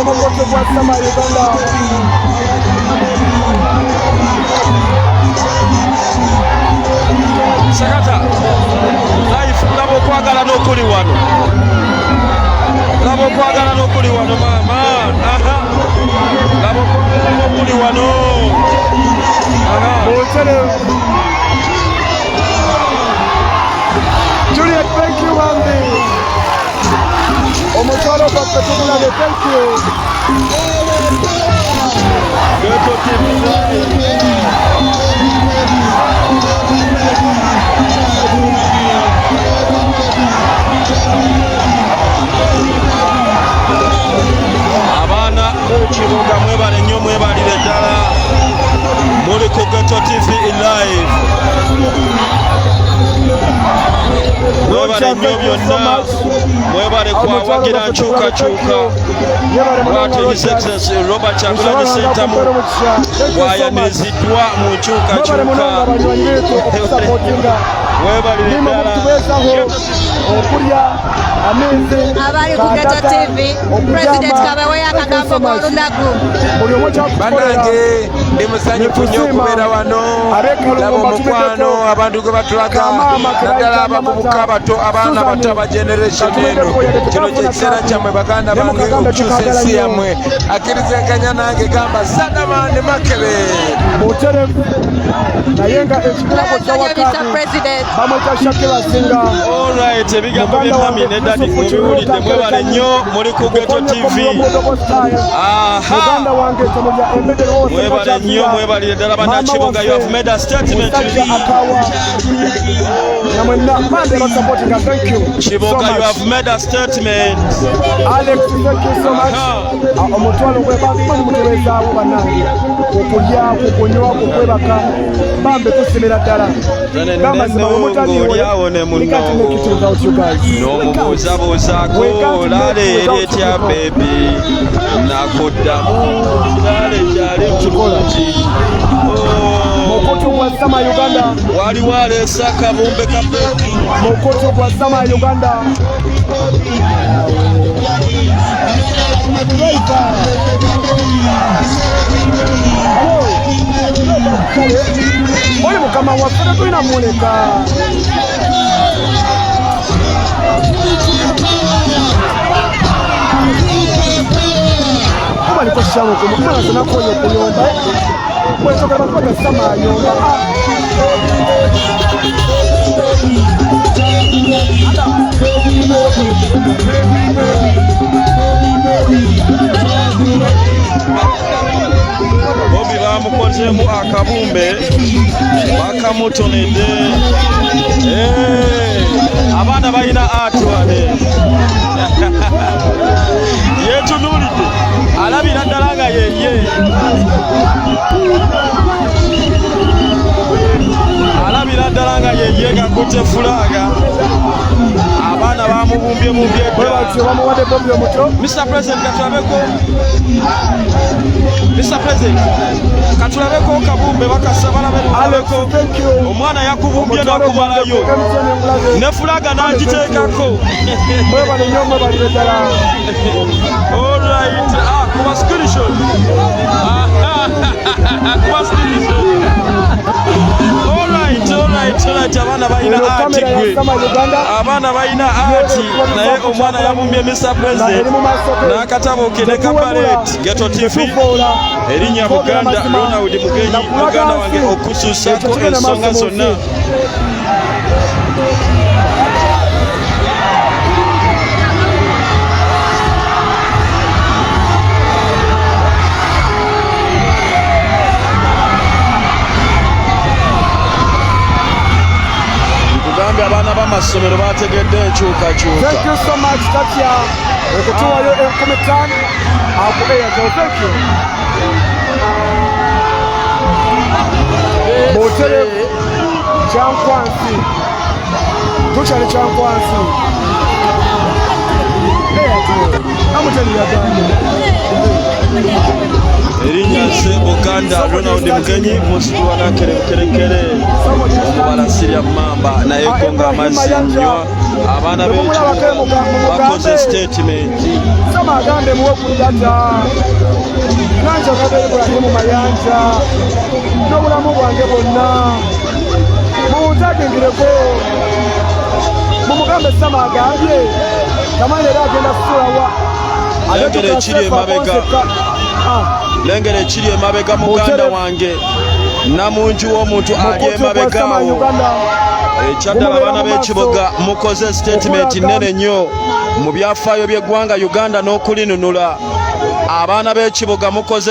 Omukoto gwa Sama Uganda. Sakata life labo kwagala n'okuli wano. Labo kwagala n'okuli wano mama. Aha. Labo kwagala n'okuli wano. Aha. Botere. Juliet, thank you, Andy. Omutwalo gwa Petulane, thank you. Ghetto TV. Abaana b'ekibuga mwebale nnyo mwebalire ddala muli ku Ghetto TV live. Mwebale nnyo byonna mwebale kwawagira nkyukakyuka bw'atyo His Excellency Robert Kyagulanyi Ssentamu bw'ayaniziddwa mu nkyukakyuka. Mwebalire ddala abali ku Ghetto TV. President Kabewe akagambo k'olunaku. Bannange ndi musanyufu nnyo okubeera wano. Laba omukwano abantu gwe batulaga naddala abavubuka abato abaana bato aba generation eno. Kino kye kiseera kyammwe baganda bange okukyusa ensi yammwe. Akkirizenkanya nange gamba Sadaman Makebe. Naye nga ekirabo kyawakati bamwita Shakira Singa. All right, ebigambo by'emmami ne dadi mubiwulidde mwebale nnyo muli ku Ghetto TV. Aha. Mwebale nnyo mwebalire ddala bannakibuga. You have made a statement. Kibuga, you have made a statement. Alex, thank you so much. Omutwalo gwe bamutereezaawo bannange okulya okunywa okwebaka bambe tusimira ddala n'omubuuzabuuzaako laale eryetya bebi nakuddamu laale kyali bulungi. Mukoto gwa Sama Uganda. Waliwo aleese akabumbe ka bebi. Mukoto gwa Sama Uganda. Oli mukama waffe tulina muleka. Kuba liko shawo kumukana sana koyo kuyomba. Kwetoka bakwaga Sama yomba. Bobi bamukozeemu akabumbe bakamutonedde. Abaana balina atwane yeetunuulidde alabira ddala nga yeye alabira ddala nga yeye gakutte fulaga. Abaana bamubumbye Mr. President katulabeko. Mr. President katulabeko kabumbe bakasa balabeko omwana yakubumbye n'akumalayo ne fulaga n'agiteekako. All right, kuba screenshot. Kuba screenshot. All right, abaana balina ati gwe. Abaana balina ati naye omwana yabumbye Mr. President n'akatabo ke ne kabalet. Ghetto TV erinnya Buganda Ronald Mugenyi muganda wange okusuusako ensonga zonna. Abaana b'amasomero bategedde enkyukakyuka. Thank you so much Katya okutuwayo 15 aku Airtel. Thank you. Botere Kyankwansi tukyali Kyankwansi Airtel amutali yagambye erinnya Ese Buganda Ronald Mugenyi musitwa nakerekerekere omubala Siriya Mamba naye konga amazzi nywa abaana b'ekibuga bakoze statement Sama agambe muwe kujata Nanja Kabe Ibrahimu Mayanja n'obulamu bwange bwonna muntakingireko mumugambe Sama agambye tamani era agenda kusulawa lengere ekiri emabega lengere ekiri emabega muganda wange namunju w'omuntu ali emabega awo ekyaddala abaana b'ekibuga mukoze statement nnene nnyo mu byafaayo by'eggwanga Uganda n'okulinunula abaana b'ekibuga mukoze